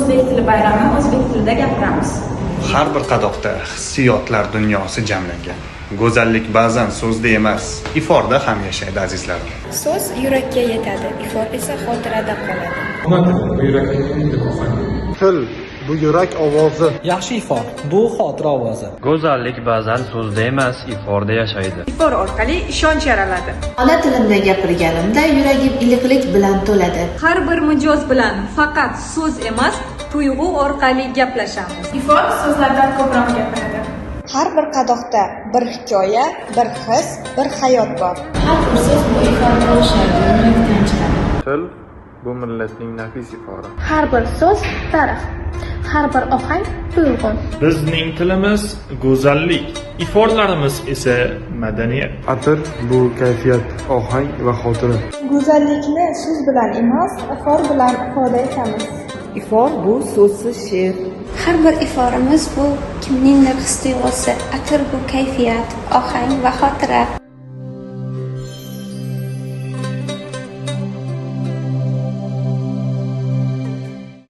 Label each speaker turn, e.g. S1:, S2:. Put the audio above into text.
S1: o'zbek tili bayrami, o'zbek tilida gapiramiz.
S2: Har bir qadoqda hissiyotlar dunyosi jamlangan. Go'zallik ba'zan so'zda emas, iforda ham yashaydi azizlarim.
S3: So'z yurakka yetadi, ifor esa xotirada qoladi.
S4: Til bu yurak ovozi.
S5: Yaxshi ifor bu xotira ovozi.
S6: Go'zallik ba'zan so'zda emas, iforda yashaydi.
S7: Ifor orqali ishonch yaraladi.
S8: Ona tilimda gapirganimda yuragim iliqlik bilan to'ladi.
S7: Har bir mijoz bilan faqat so'z emas, tuyg'u orqali gaplashamiz.
S1: Ifor so'zlardan ko'proq gapiradi.
S3: Har bir qadoqda bir hikoya, bir his, bir hayot bor.
S1: Har bir so'z bu iforga o'xshaydi, yurakdan chiqadi.
S4: Til bu millatning nafis ifori.
S9: Har bir so'z tarix, har bir ohang tuyg'u.
S10: Bizning tilimiz go'zallik, iforlarimiz esa madaniyat.
S4: Atir bu kayfiyat, ohang va xotira.
S3: Go'zallikni so'z bilan emas, ifor bilan ifoda etamiz.
S7: Ifor bu so'zsiz she'r.
S3: Har bir iforimiz bu kimningdir his-tuyg'usi, atir bu kayfiyat, ohang va xotira.